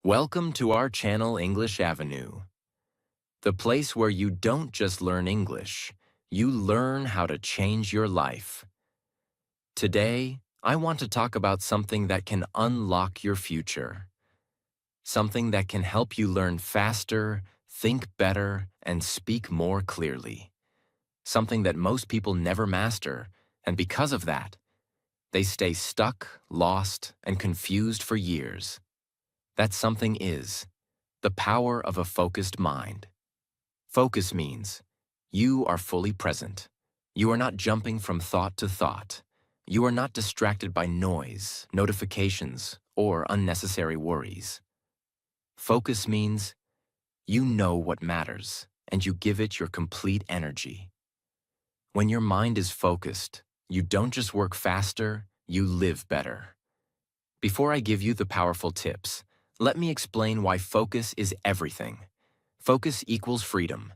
Welcome to our channel English Avenue, the place where you don't just learn English, you learn how to change your life. Today, I want to talk about something that can unlock your future. Something that can help you learn faster, think better, and speak more clearly. Something that most people never master, and because of that, they stay stuck, lost, and confused for years. That something is the power of a focused mind. Focus means you are fully present. You are not jumping from thought to thought. You are not distracted by noise, notifications, or unnecessary worries. Focus means you know what matters, and you give it your complete energy. When your mind is focused, you don't just work faster, you live better. Before I give you the powerful tips, let me explain why focus is everything. Focus equals freedom.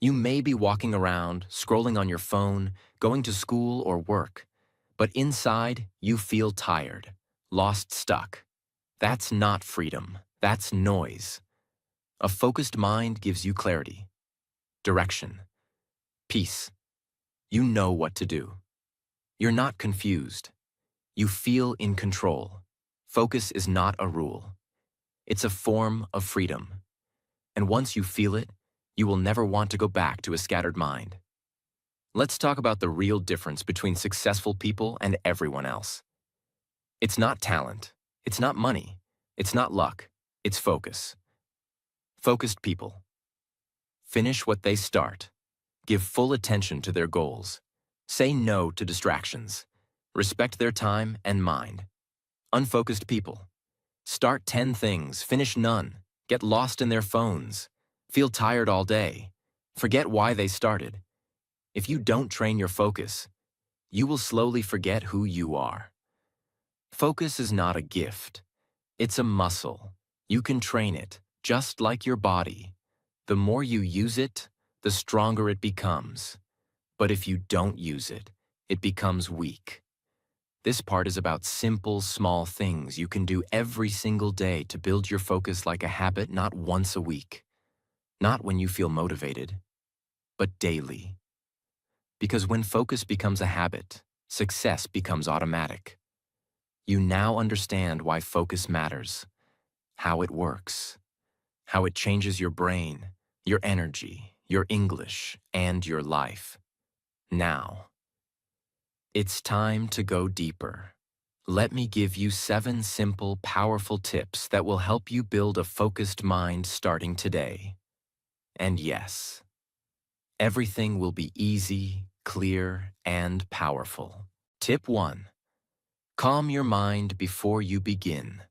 You may be walking around, scrolling on your phone, going to school or work, but inside you feel tired, lost, stuck. That's not freedom. That's noise. A focused mind gives you clarity, direction, peace. You know what to do. You're not confused. You feel in control. Focus is not a rule. It's a form of freedom. And once you feel it, you will never want to go back to a scattered mind. Let's talk about the real difference between successful people and everyone else. It's not talent. It's not money. It's not luck. It's focus. Focused people finish what they start. Give full attention to their goals. Say no to distractions. Respect their time and mind. Unfocused people start 10 things, finish none, get lost in their phones, feel tired all day, forget why they started. If you don't train your focus, you will slowly forget who you are. Focus is not a gift. It's a muscle. You can train it, just like your body. The more you use it, the stronger it becomes. But if you don't use it, it becomes weak. This part is about simple, small things you can do every single day to build your focus like a habit, not once a week. Not when you feel motivated, but daily. Because when focus becomes a habit, success becomes automatic. You now understand why focus matters, how it works, how it changes your brain, your energy, your English, and your life. Now, it's time to go deeper. Let me give you 7 simple, powerful tips that will help you build a focused mind starting today. And yes, everything will be easy, clear, and powerful. Tip 1. Calm your mind before you begin.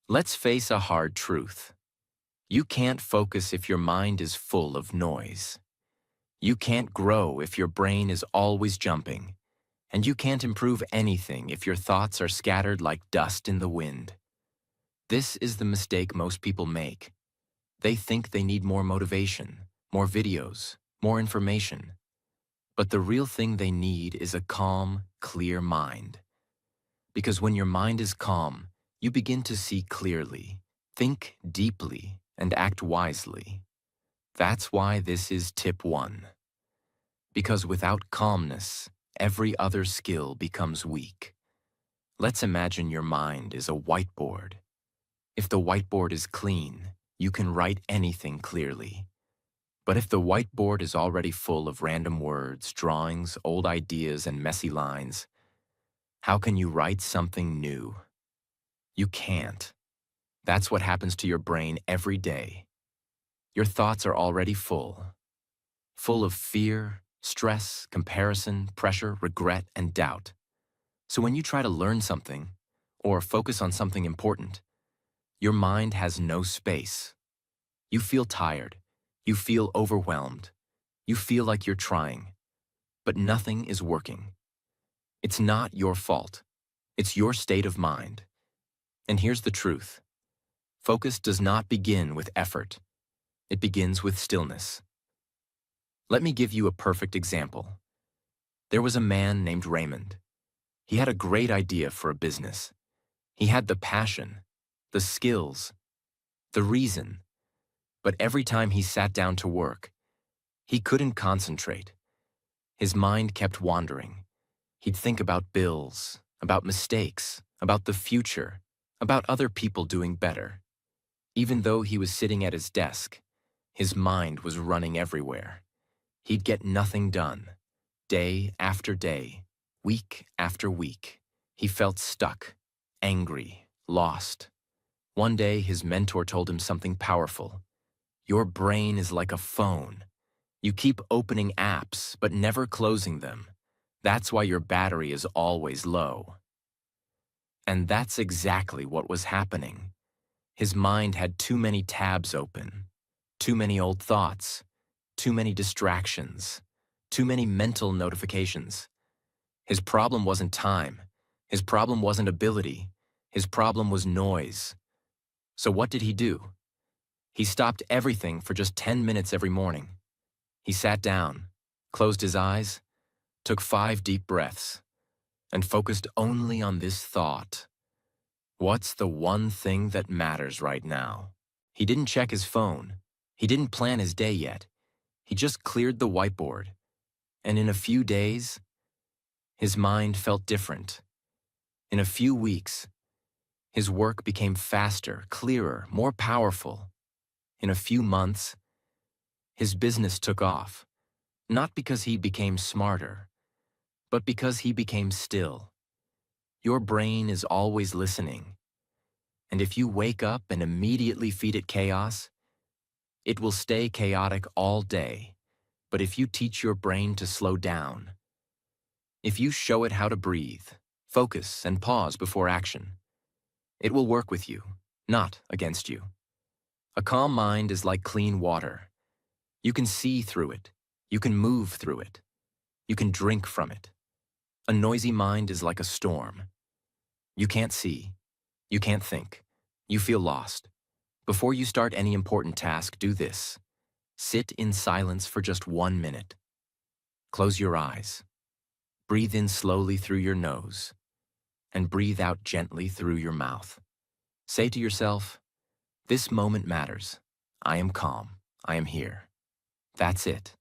Let's face a hard truth. You can't focus if your mind is full of noise. You can't grow if your brain is always jumping. And you can't improve anything if your thoughts are scattered like dust in the wind. This is the mistake most people make. They think they need more motivation, more videos, more information. But the real thing they need is a calm, clear mind. Because when your mind is calm, you begin to see clearly, think deeply, and act wisely. That's why this is tip 1. Because without calmness, every other skill becomes weak. Let's imagine your mind is a whiteboard. If the whiteboard is clean, you can write anything clearly. But if the whiteboard is already full of random words, drawings, old ideas, and messy lines, how can you write something new? You can't. That's what happens to your brain every day. Your thoughts are already full of fear, stress, comparison, pressure, regret, and doubt. So when you try to learn something, or focus on something important, your mind has no space. You feel tired. You feel overwhelmed. You feel like you're trying, but nothing is working. It's not your fault. It's your state of mind. And here's the truth. Focus does not begin with effort. It begins with stillness. Let me give you a perfect example. There was a man named Raymond. He had a great idea for a business. He had the passion, the skills, the reason. But every time he sat down to work, he couldn't concentrate. His mind kept wandering. He'd think about bills, about mistakes, about the future, about other people doing better. Even though he was sitting at his desk, his mind was running everywhere. He'd get nothing done. Day after day, week after week, he felt stuck, angry, lost. One day, his mentor told him something powerful. Your brain is like a phone. You keep opening apps, but never closing them. That's why your battery is always low. And that's exactly what was happening. His mind had too many tabs open, too many old thoughts, too many distractions, too many mental notifications. His problem wasn't time. His problem wasn't ability. His problem was noise. So what did he do? He stopped everything for just 10 minutes every morning. He sat down, closed his eyes, took 5 deep breaths, and focused only on this thought. What's the one thing that matters right now? He didn't check his phone. He didn't plan his day yet. He just cleared the whiteboard. And in a few days, his mind felt different. In a few weeks, his work became faster, clearer, more powerful. In a few months, his business took off, not because he became smarter, but because he became still. Your brain is always listening, and if you wake up and immediately feed it chaos, it will stay chaotic all day. But if you teach your brain to slow down, if you show it how to breathe, focus, and pause before action, it will work with you, not against you. A calm mind is like clean water. You can see through it. You can move through it. You can drink from it. A noisy mind is like a storm. You can't see. You can't think. You feel lost. Before you start any important task, do this. Sit in silence for just 1 minute. Close your eyes. Breathe in slowly through your nose, and breathe out gently through your mouth. Say to yourself, this moment matters. I am calm. I am here. That's it.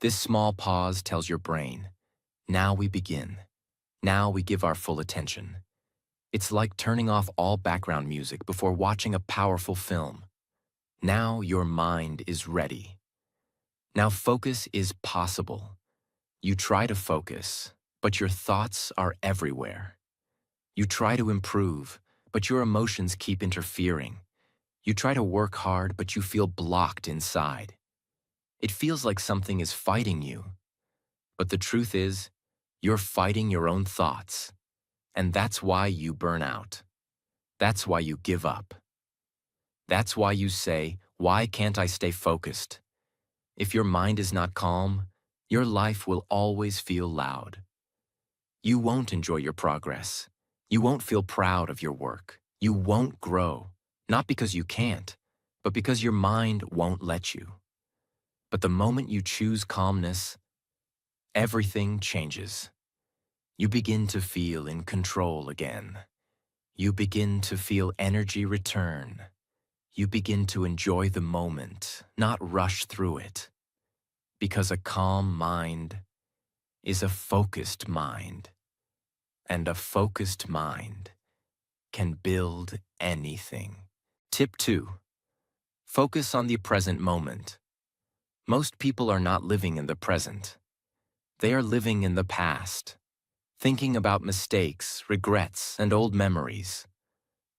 This small pause tells your brain, now we begin. Now we give our full attention. It's like turning off all background music before watching a powerful film. Now your mind is ready. Now focus is possible. You try to focus, but your thoughts are everywhere. You try to improve, but your emotions keep interfering. You try to work hard, but you feel blocked inside. It feels like something is fighting you. But the truth is, you're fighting your own thoughts. And that's why you burn out. That's why you give up. That's why you say, why can't I stay focused? If your mind is not calm, your life will always feel loud. You won't enjoy your progress. You won't feel proud of your work. You won't grow, not because you can't, but because your mind won't let you. But the moment you choose calmness, everything changes. You begin to feel in control again. You begin to feel energy return. You begin to enjoy the moment, not rush through it. Because a calm mind is a focused mind, and a focused mind can build anything. Tip 2. Focus on the present moment. Most people are not living in the present. They are living in the past, thinking about mistakes, regrets, and old memories.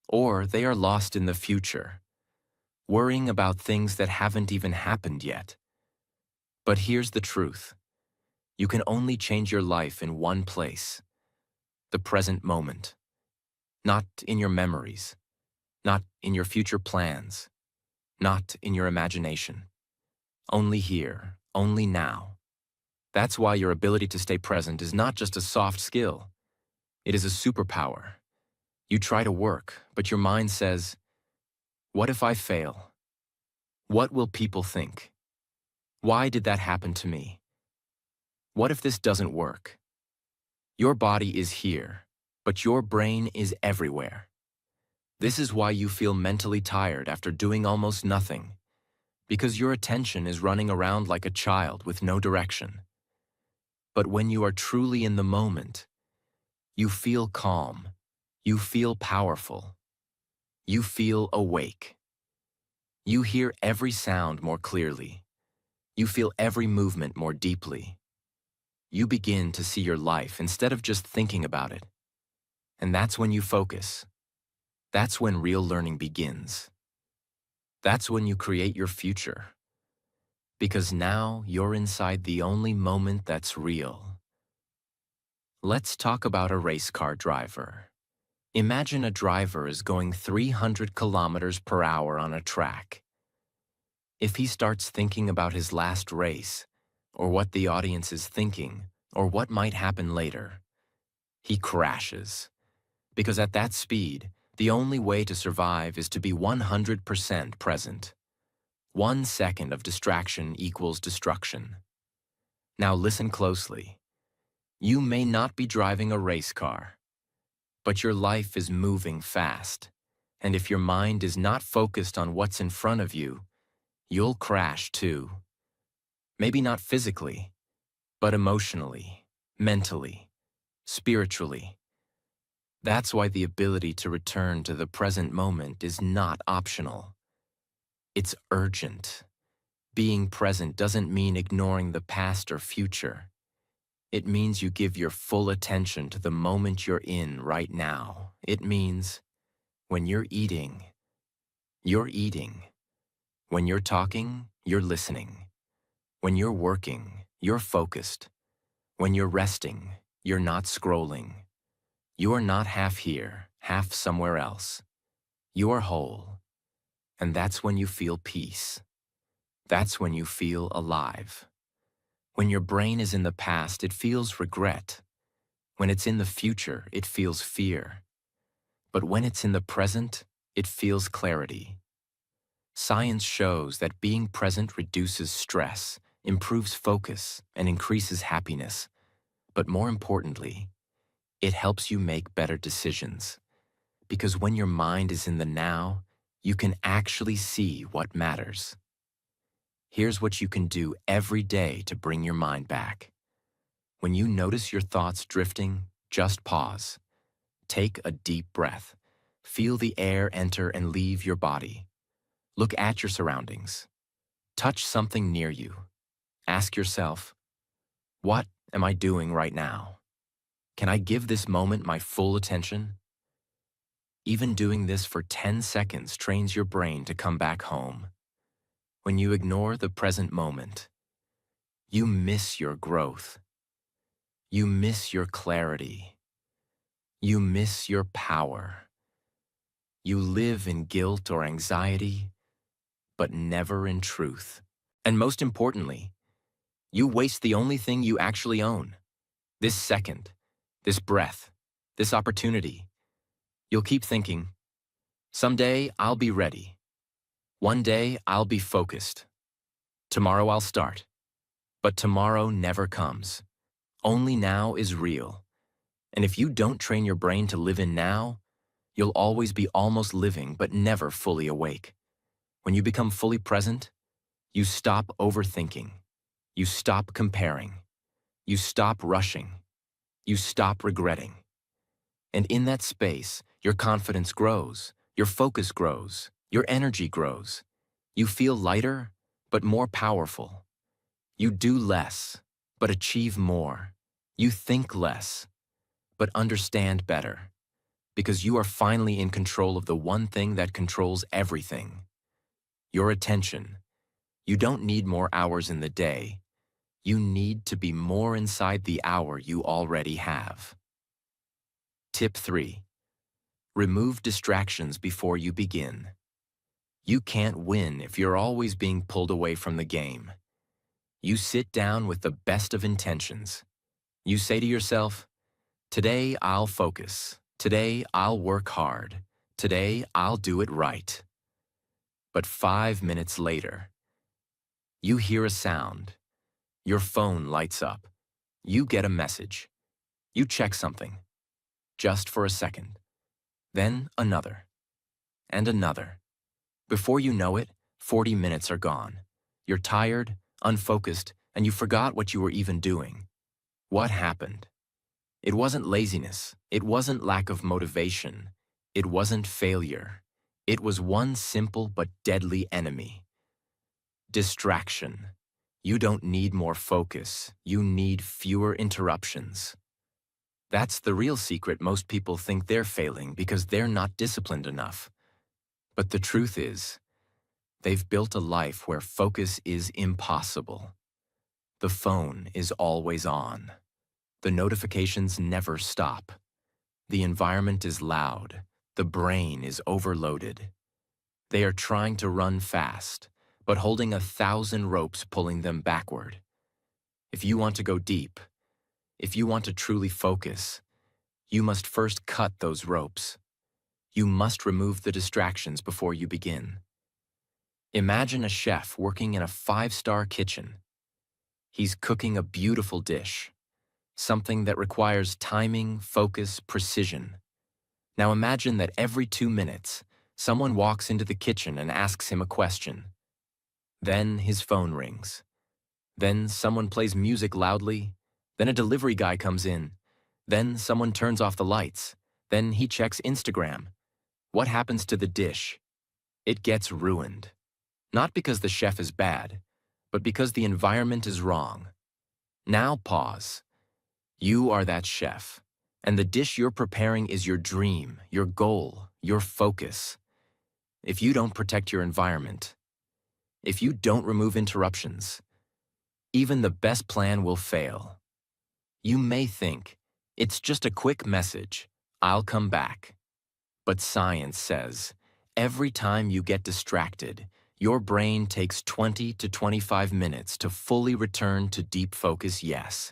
Or they are lost in the future, worrying about things that haven't even happened yet. But here's the truth. You can only change your life in one place, the present moment. Not in your memories, not in your future plans, not in your imagination. Only here, only now. That's why your ability to stay present is not just a soft skill. It is a superpower. You try to work, but your mind says, what if I fail? What will people think? Why did that happen to me? What if this doesn't work? Your body is here, but your brain is everywhere. This is why you feel mentally tired after doing almost nothing, because your attention is running around like a child with no direction. But when you are truly in the moment, you feel calm, you feel powerful, you feel awake. You hear every sound more clearly. You feel every movement more deeply. You begin to see your life instead of just thinking about it. And that's when you focus. That's when real learning begins. That's when you create your future. Because now you're inside the only moment that's real. Let's talk about a race car driver. Imagine a driver is going 300 kilometers per hour on a track. If he starts thinking about his last race, or what the audience is thinking, or what might happen later, he crashes. Because at that speed, the only way to survive is to be 100% present. 1 second of distraction equals destruction. Now listen closely. You may not be driving a race car, but your life is moving fast. And if your mind is not focused on what's in front of you, you'll crash too. Maybe not physically, but emotionally, mentally, spiritually. That's why the ability to return to the present moment is not optional. It's urgent. Being present doesn't mean ignoring the past or future. It means you give your full attention to the moment you're in right now. It means when you're eating, you're eating. When you're talking, you're listening. When you're working, you're focused. When you're resting, you're not scrolling. You are not half here, half somewhere else. You are whole. And that's when you feel peace. That's when you feel alive. When your brain is in the past, it feels regret. When it's in the future, it feels fear. But when it's in the present, it feels clarity. Science shows that being present reduces stress, improves focus, and increases happiness. But more importantly, it helps you make better decisions. Because when your mind is in the now, you can actually see what matters. Here's what you can do every day to bring your mind back. When you notice your thoughts drifting, just pause. Take a deep breath. Feel the air enter and leave your body. Look at your surroundings. Touch something near you. Ask yourself, what am I doing right now? Can I give this moment my full attention? Even doing this for 10 seconds trains your brain to come back home. When you ignore the present moment, you miss your growth. You miss your clarity. You miss your power. You live in guilt or anxiety, but never in truth. And most importantly, you waste the only thing you actually own. This second, this breath, this opportunity. You'll keep thinking, someday I'll be ready. One day I'll be focused. Tomorrow I'll start. But tomorrow never comes. Only now is real. And if you don't train your brain to live in now, you'll always be almost living but never fully awake. When you become fully present, you stop overthinking. You stop comparing. You stop rushing. You stop regretting. And in that space, your confidence grows, your focus grows, your energy grows. You feel lighter, but more powerful. You do less, but achieve more. You think less, but understand better. Because you are finally in control of the one thing that controls everything. Your attention. You don't need more hours in the day. You need to be more inside the hour you already have. Tip 3. Remove distractions before you begin. You can't win if you're always being pulled away from the game. You sit down with the best of intentions. You say to yourself, today I'll focus. Today I'll work hard. Today I'll do it right. But 5 minutes later, you hear a sound. Your phone lights up. You get a message. You check something. Just for a second. Then another. and another. Before you know it, 40 minutes are gone. You're tired, unfocused, and you forgot what you were even doing. What happened? It wasn't laziness. It wasn't lack of motivation. It wasn't failure. It was one simple but deadly enemy: distraction. You don't need more focus. You need fewer interruptions. That's the real secret. Most people think they're failing because they're not disciplined enough. But the truth is, they've built a life where focus is impossible. The phone is always on. The notifications never stop. The environment is loud. The brain is overloaded. They are trying to run fast, but holding 1,000 ropes pulling them backward. If you want to go deep, if you want to truly focus, you must first cut those ropes. You must remove the distractions before you begin. Imagine a chef working in a 5-star kitchen. He's cooking a beautiful dish, something that requires timing, focus, precision. Now imagine that every 2 minutes, someone walks into the kitchen and asks him a question. Then his phone rings. Then someone plays music loudly. Then a delivery guy comes in. Then someone turns off the lights. Then he checks Instagram. What happens to the dish? It gets ruined. Not because the chef is bad, but because the environment is wrong. Now pause. You are that chef, and the dish you're preparing is your dream, your goal, your focus. If you don't protect your environment, if you don't remove interruptions, even the best plan will fail. You may think, it's just a quick message, I'll come back. But science says, every time you get distracted, your brain takes 20 to 25 minutes to fully return to deep focus. Yes.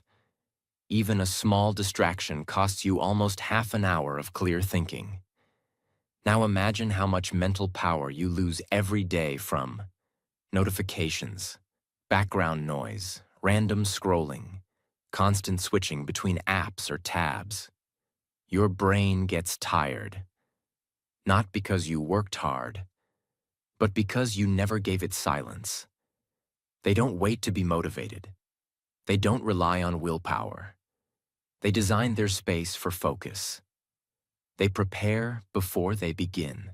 Even a small distraction costs you almost half an hour of clear thinking. Now imagine how much mental power you lose every day from notifications, background noise, random scrolling, constant switching between apps or tabs. Your brain gets tired, not because you worked hard, but because you never gave it silence. They don't wait to be motivated. They don't rely on willpower. They design their space for focus. They prepare before they begin.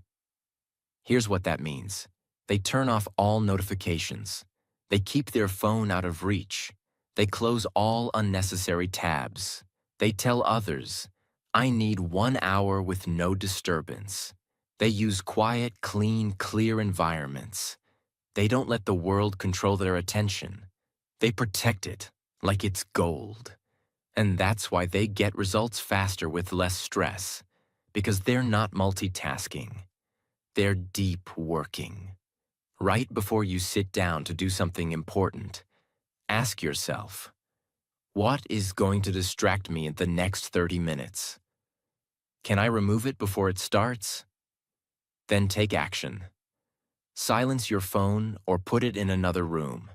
Here's what that means. They turn off all notifications. They keep their phone out of reach. They close all unnecessary tabs. They tell others, I need 1 hour with no disturbance. They use quiet, clean, clear environments. They don't let the world control their attention. They protect it like it's gold. And that's why they get results faster with less stress, because they're not multitasking. They're deep working. Right before you sit down to do something important, ask yourself, what is going to distract me in the next 30 minutes? Can I remove it before it starts? Then take action. Silence your phone or put it in another room.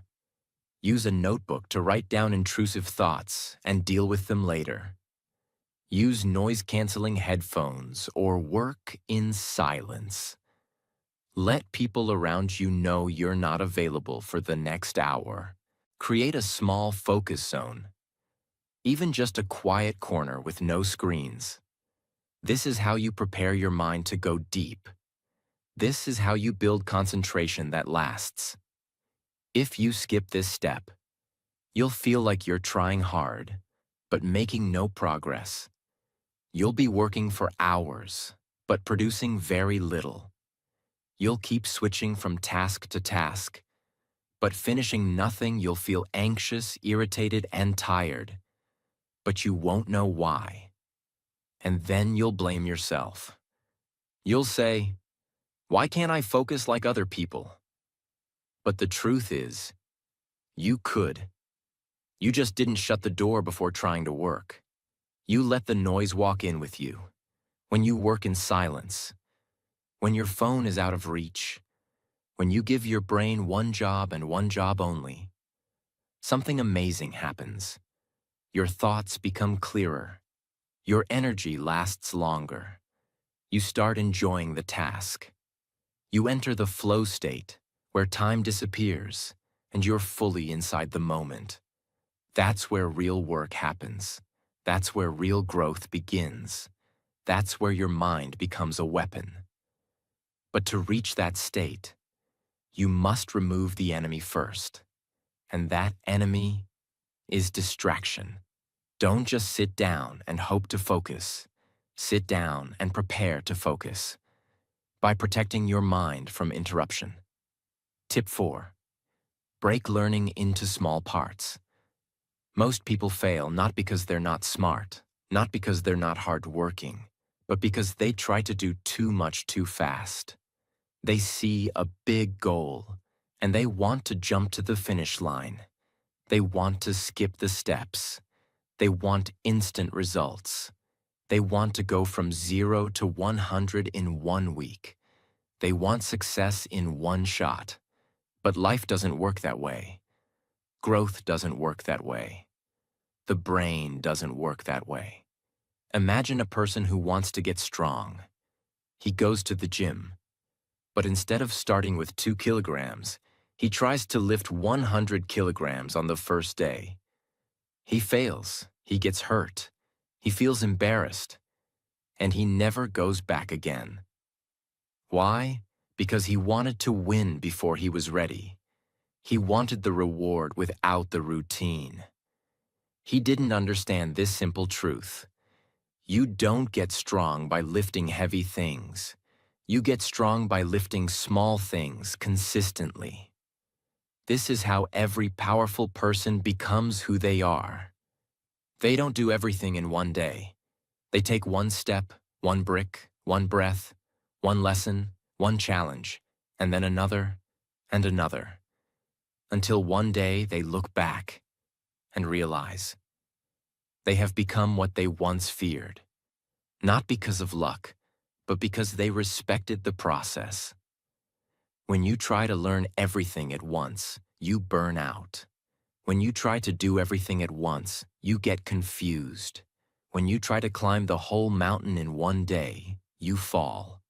Use a notebook to write down intrusive thoughts and deal with them later. Use noise-canceling headphones or work in silence. Let people around you know you're not available for the next hour. Create a small focus zone, even just a quiet corner with no screens. This is how you prepare your mind to go deep. This is how you build concentration that lasts. If you skip this step, you'll feel like you're trying hard, but making no progress. You'll be working for hours, but producing very little. You'll keep switching from task to task, but finishing nothing. You'll feel anxious, irritated, and tired, but you won't know why. And then you'll blame yourself. You'll say, why can't I focus like other people? But the truth is, you could. You just didn't shut the door before trying to work. You let the noise walk in with you. When you work in silence, when your phone is out of reach, when you give your brain one job and one job only, something amazing happens. Your thoughts become clearer. Your energy lasts longer. You start enjoying the task. You enter the flow state, where time disappears, and you're fully inside the moment. That's where real work happens. That's where real growth begins. That's where your mind becomes a weapon. But to reach that state, you must remove the enemy first. And that enemy is distraction. Don't just sit down and hope to focus. Sit down and prepare to focus by protecting your mind from interruption. Tip 4. Break learning into small parts. Most people fail not because they're not smart, not because they're not hardworking, but because they try to do too much too fast. They see a big goal, and they want to jump to the finish line. They want to skip the steps. They want instant results. They want to go from 0 to 100 in 1 week. They want success in one shot. But life doesn't work that way. Growth doesn't work that way. The brain doesn't work that way. Imagine a person who wants to get strong. He goes to the gym. But instead of starting with 2 kilograms, he tries to lift 100 kilograms on the first day. He fails. He gets hurt. He feels embarrassed. And he never goes back again. Why? Because he wanted to win before he was ready. He wanted the reward without the routine. He didn't understand this simple truth. You don't get strong by lifting heavy things. You get strong by lifting small things consistently. This is how every powerful person becomes who they are. They don't do everything in one day. They take one step, one brick, one breath, one lesson, one challenge, and then another and another, until one day they look back and realize they have become what they once feared, not because of luck, but because they respected the process. When you try to learn everything at once, you burn out. When you try to do everything at once, you get confused. When you try to climb the whole mountain in one day, you fall.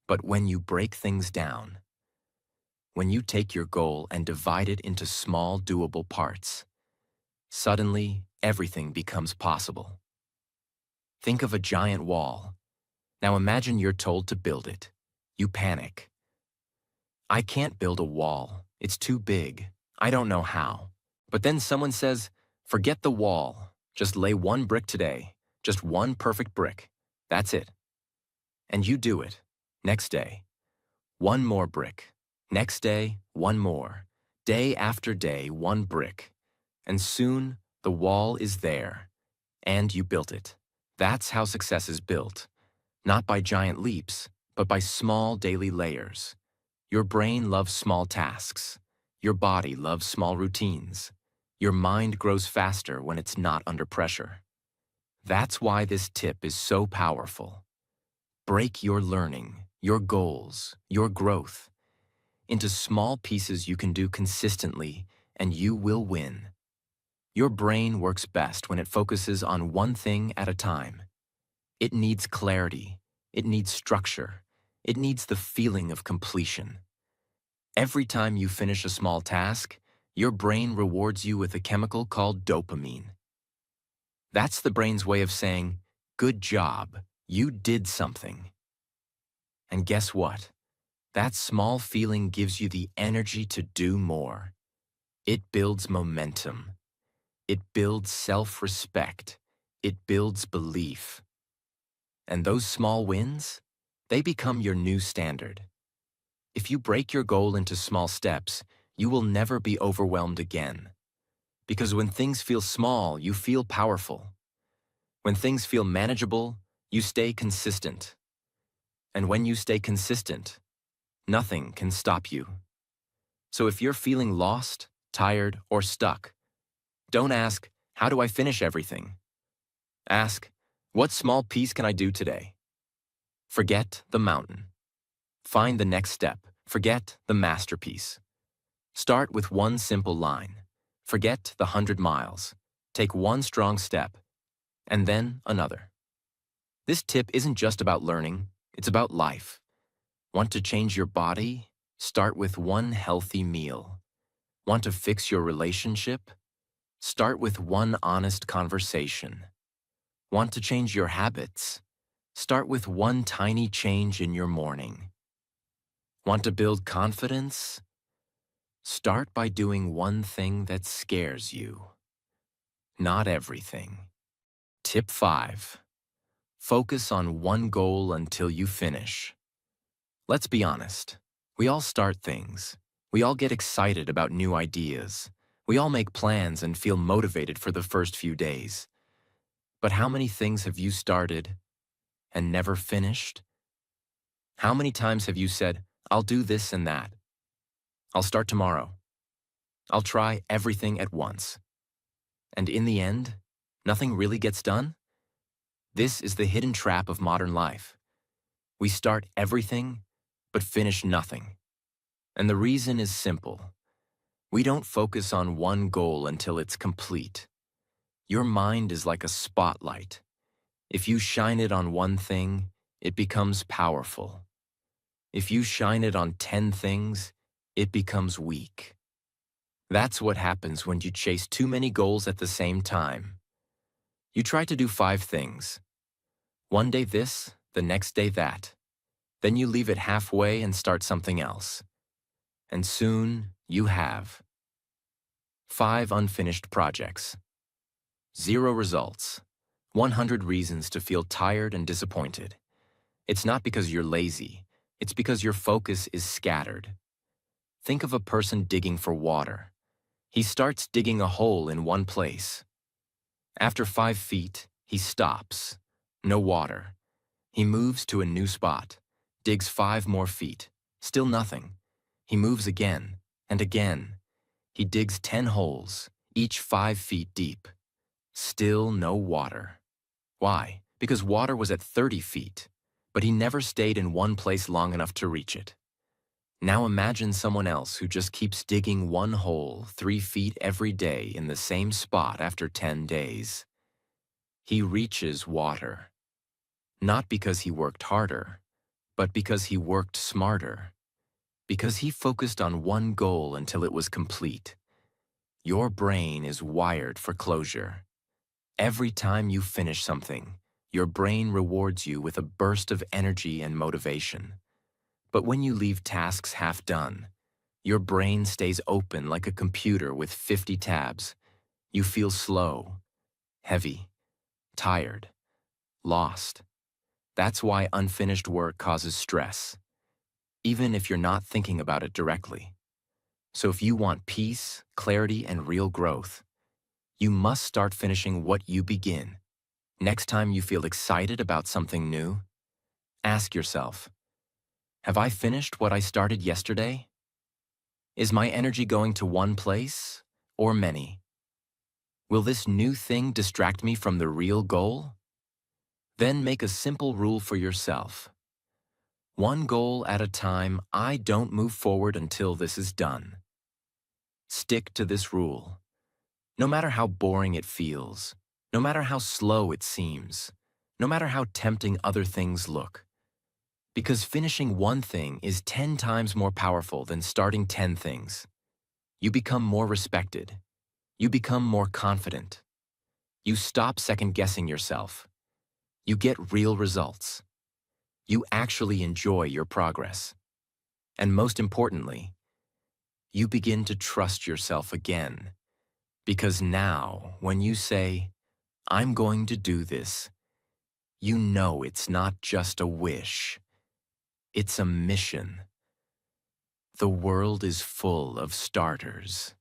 But when you break things down, when you take your goal and divide it into small, doable parts, suddenly everything becomes possible. Think of a giant wall. Now imagine you're told to build it. You panic. I can't build a wall. It's too big. I don't know how. But then someone says, forget the wall. Just lay one brick today. Just one perfect brick. That's it. And you do it. Next day, one more brick. Next day, one more. Day after day, one brick. And soon, the wall is there. And you built it. That's how success is built. Not by giant leaps, but by small daily layers. Your brain loves small tasks. Your body loves small routines. Your mind grows faster when it's not under pressure. That's why this tip is so powerful. Break your learning, your goals, your growth into small pieces you can do consistently, and you will win. Your brain works best when it focuses on one thing at a time. It needs clarity. It needs structure. It needs the feeling of completion. Every time you finish a small task, your brain rewards you with a chemical called dopamine. That's the brain's way of saying, good job, you did something. And guess what? That small feeling gives you the energy to do more. It builds momentum. It builds self-respect. It builds belief. And those small wins, they become your new standard. If you break your goal into small steps, you will never be overwhelmed again. Because when things feel small, you feel powerful. When things feel manageable, you stay consistent. And when you stay consistent, nothing can stop you. So if you're feeling lost, tired, or stuck, don't ask, how do I finish everything? Ask, what small piece can I do today? Forget the mountain. Find the next step. Forget the masterpiece. Start with one simple line. Forget the 100 miles. Take one strong step, and then another. This tip isn't just about learning, it's about life. Want to change your body? Start with one healthy meal. Want to fix your relationship? Start with one honest conversation. Want to change your habits? Start with one tiny change in your morning. Want to build confidence? Start by doing one thing that scares you. Not everything. Tip 5. Focus on one goal until you finish. Let's be honest. We all start things. We all get excited about new ideas. We all make plans and feel motivated for the first few days. But how many things have you started and never finished? How many times have you said, I'll do this and that. I'll start tomorrow. I'll try everything at once. And in the end, nothing really gets done? This is the hidden trap of modern life. We start everything, but finish nothing. And the reason is simple. We don't focus on one goal until it's complete. Your mind is like a spotlight. If you shine it on one thing, it becomes powerful. If you shine it on 10 things, it becomes weak. That's what happens when you chase too many goals at the same time. You try to do 5 things. One day this, the next day that. Then you leave it halfway and start something else. And soon, you have 5 unfinished projects, 0 results, 100 reasons to feel tired and disappointed. It's not because you're lazy, it's because your focus is scattered. Think of a person digging for water. He starts digging a hole in one place. After 5 feet, he stops. No water. He moves to a new spot, digs 5 more feet. Still nothing. He moves again and again. He digs 10 holes, each 5 feet deep. Still no water. Why? Because water was at 30 feet, but he never stayed in one place long enough to reach it. Now imagine someone else who just keeps digging one hole 3 feet every day in the same spot after 10 days. He reaches water. Not because he worked harder, but because he worked smarter. Because he focused on one goal until it was complete. Your brain is wired for closure. Every time you finish something, your brain rewards you with a burst of energy and motivation. But when you leave tasks half done, your brain stays open like a computer with 50 tabs. You feel slow, heavy, tired, lost. That's why unfinished work causes stress, even if you're not thinking about it directly. So if you want peace, clarity, and real growth, you must start finishing what you begin. Next time you feel excited about something new, ask yourself, have I finished what I started yesterday? Is my energy going to one place or many? Will this new thing distract me from the real goal? Then make a simple rule for yourself. One goal at a time, I don't move forward until this is done. Stick to this rule. No matter how boring it feels, no matter how slow it seems, no matter how tempting other things look. Because finishing one thing is 10 times more powerful than starting 10 things. You become more respected. You become more confident. You stop second-guessing yourself. You get real results. You actually enjoy your progress. And most importantly, you begin to trust yourself again. Because now, when you say, I'm going to do this, you know it's not just a wish. It's a mission. The world is full of starters,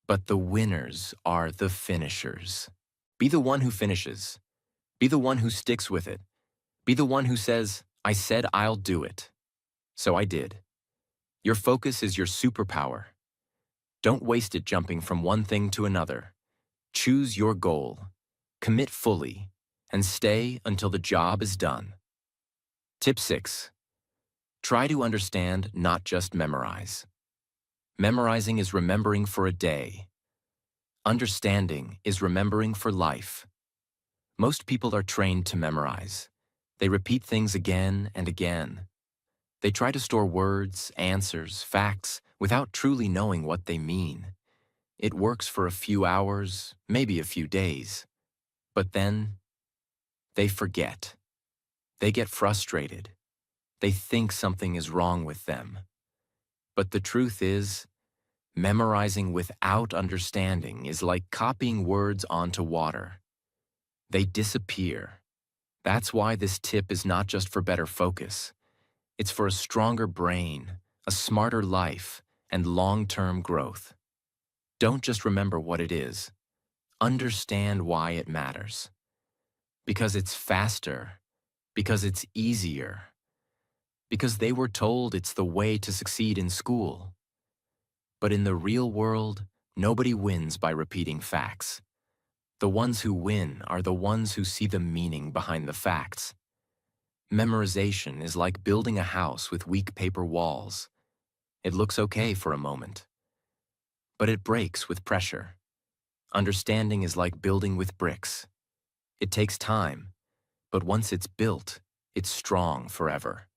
but the winners are the finishers. Be the one who finishes. Be the one who sticks with it. Be the one who says, I said I'll do it. So I did. Your focus is your superpower. Don't waste it jumping from one thing to another. Choose your goal, commit fully, and stay until the job is done. Tip 6. Try to understand, not just memorize. Memorizing is remembering for a day. Understanding is remembering for life. Most people are trained to memorize. They repeat things again and again. They try to store words, answers, facts, without truly knowing what they mean. It works for a few hours, maybe a few days. But then, they forget. They get frustrated. They think something is wrong with them. But the truth is, memorizing without understanding is like copying words onto water. They disappear. That's why this tip is not just for better focus. It's for a stronger brain, a smarter life, and long-term growth. Don't just remember what it is. Understand why it matters. Because it's faster. Because it's easier. Because they were told it's the way to succeed in school. But in the real world, nobody wins by repeating facts. The ones who win are the ones who see the meaning behind the facts. Memorization is like building a house with weak paper walls. It looks okay for a moment, but it breaks with pressure. Understanding is like building with bricks. It takes time, but once it's built, it's strong forever.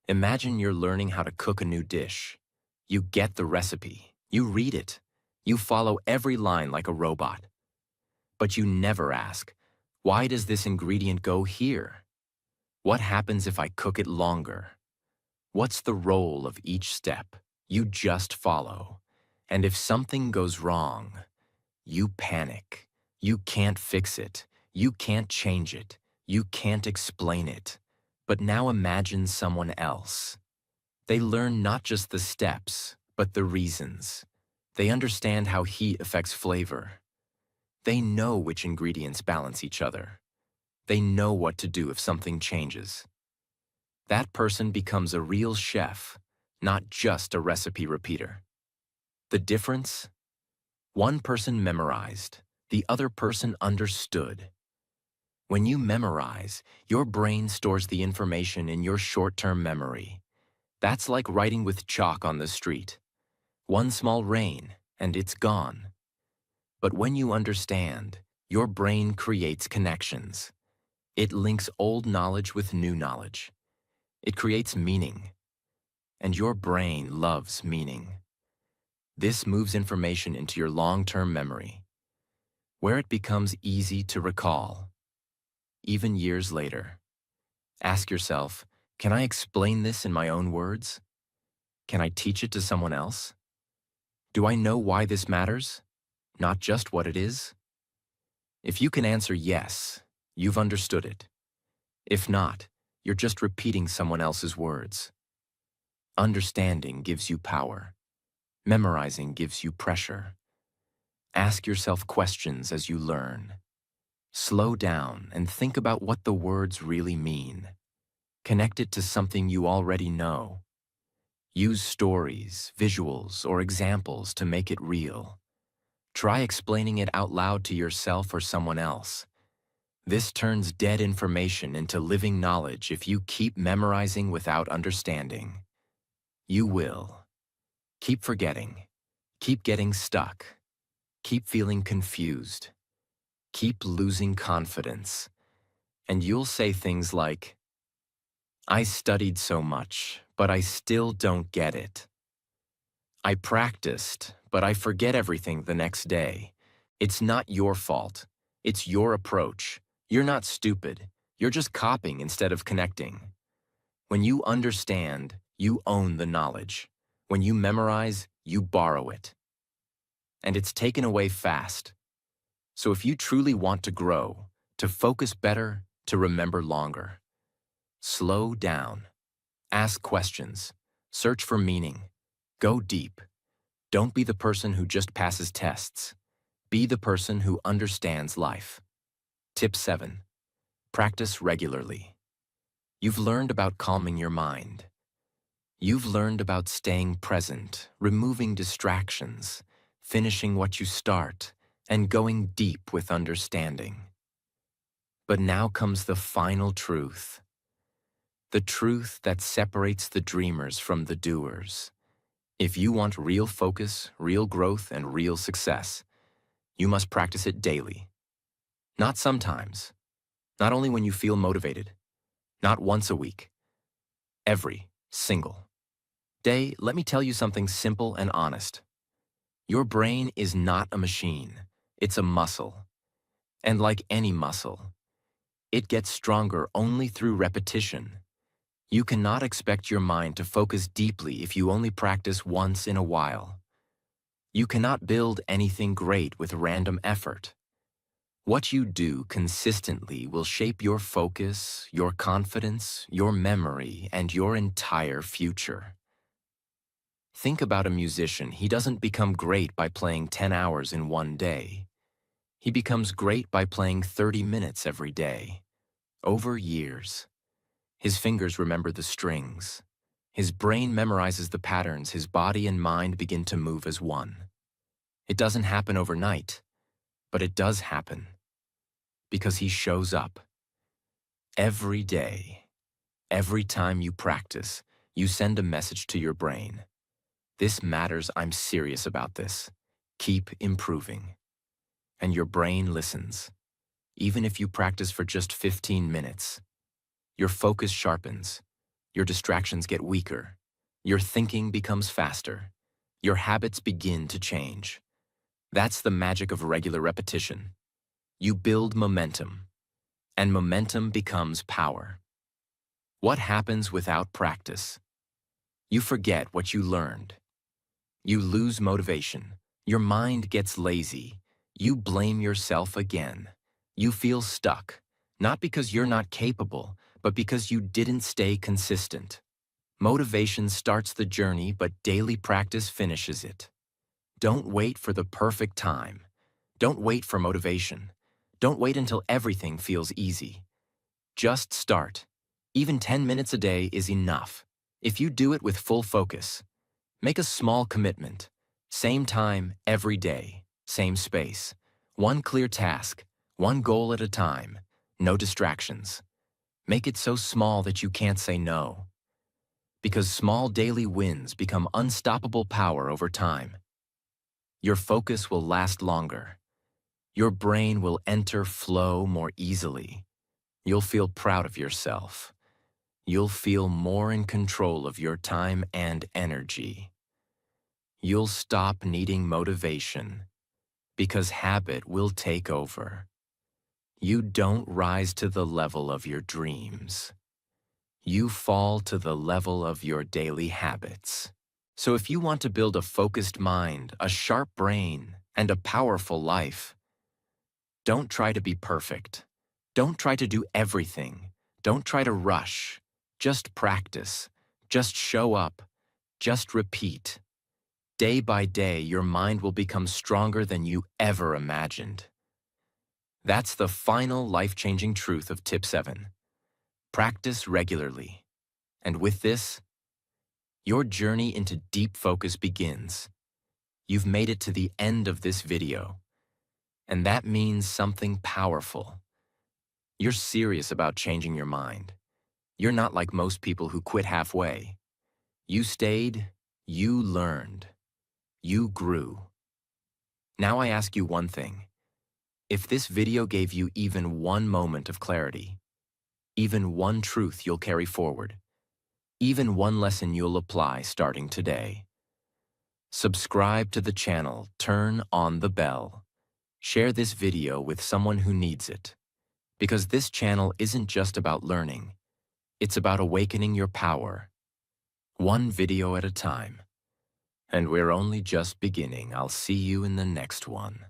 Imagine you're learning how to cook a new dish. You get the recipe, you read it, you follow every line like a robot. But you never ask, why does this ingredient go here? What happens if I cook it longer? What's the role of each step? You just follow. And if something goes wrong, you panic. You can't fix it. You can't change it. You can't explain it. But now imagine someone else. They learn not just the steps, but the reasons. They understand how heat affects flavor. They know which ingredients balance each other. They know what to do if something changes. That person becomes a real chef, not just a recipe repeater. The difference? One person memorized, the other person understood. When you memorize, your brain stores the information in your short-term memory. That's like writing with chalk on the street. One small rain, and it's gone. But when you understand, your brain creates connections. It links old knowledge with new knowledge. It creates meaning. And your brain loves meaning. This moves information into your long-term memory, where it becomes easy to recall, even years later. Ask yourself, can I explain this in my own words? Can I teach it to someone else? Do I know why this matters? Not just what it is? If you can answer yes, you've understood it. If not, you're just repeating someone else's words. Understanding gives you power. Memorizing gives you pressure. Ask yourself questions as you learn. Slow down and think about what the words really mean. Connect it to something you already know. Use stories, visuals, or examples to make it real. Try explaining it out loud to yourself or someone else. This turns dead information into living knowledge if you keep memorizing without understanding. You will. Keep forgetting. Keep getting stuck. Keep feeling confused. Keep losing confidence. And you'll say things like, I studied so much, but I still don't get it. I practiced, but I forget everything the next day. It's not your fault. It's your approach. You're not stupid. You're just copying instead of connecting. When you understand, you own the knowledge. When you memorize, you borrow it. And it's taken away fast. So if you truly want to grow, to focus better, to remember longer, slow down. Ask questions. Search for meaning. Go deep. Don't be the person who just passes tests. Be the person who understands life. Tip 7. Practice regularly. You've learned about calming your mind. You've learned about staying present, removing distractions, finishing what you start, and going deep with understanding. But now comes the final truth. The truth that separates the dreamers from the doers. If you want real focus, real growth, and real success, you must practice it daily. Not sometimes. Not only when you feel motivated. Not once a week. Every single. Day, let me tell you something simple and honest. Your brain is not a machine. It's a muscle. And like any muscle, it gets stronger only through repetition. You cannot expect your mind to focus deeply if you only practice once in a while. You cannot build anything great with random effort. What you do consistently will shape your focus, your confidence, your memory, and your entire future. Think about a musician. He doesn't become great by playing 10 hours in one day. He becomes great by playing 30 minutes every day, over years. His fingers remember the strings. His brain memorizes the patterns. His body and mind begin to move as one. It doesn't happen overnight, but it does happen because he shows up. Every day, every time you practice, you send a message to your brain. This matters. I'm serious about this. Keep improving. And your brain listens. Even if you practice for just 15 minutes, your focus sharpens, your distractions get weaker, your thinking becomes faster, your habits begin to change. That's the magic of regular repetition. You build momentum, and momentum becomes power. What happens without practice? You forget what you learned. You lose motivation. Your mind gets lazy. You blame yourself again. You feel stuck, not because you're not capable, but because you didn't stay consistent. Motivation starts the journey, but daily practice finishes it. Don't wait for the perfect time. Don't wait for motivation. Don't wait until everything feels easy. Just start. Even 10 minutes a day is enough. If you do it with full focus, make a small commitment. Same time every day, same space. One clear task, one goal at a time, no distractions. Make it so small that you can't say no. Because small daily wins become unstoppable power over time. Your focus will last longer. Your brain will enter flow more easily. You'll feel proud of yourself. You'll feel more in control of your time and energy. You'll stop needing motivation because habit will take over. You don't rise to the level of your dreams. You fall to the level of your daily habits. So if you want to build a focused mind, a sharp brain, and a powerful life, don't try to be perfect. Don't try to do everything. Don't try to rush. Just practice. Just show up. Just repeat. Day by day, your mind will become stronger than you ever imagined. That's the final life-changing truth of Tip 7. Practice regularly. And with this, your journey into deep focus begins. You've made it to the end of this video. And that means something powerful. You're serious about changing your mind. You're not like most people who quit halfway. You stayed, you learned, you grew. Now I ask you one thing. If this video gave you even one moment of clarity, even one truth you'll carry forward, even one lesson you'll apply starting today, subscribe to the channel, turn on the bell. Share this video with someone who needs it. Because this channel isn't just about learning, it's about awakening your power, one video at a time. And we're only just beginning. I'll see you in the next one.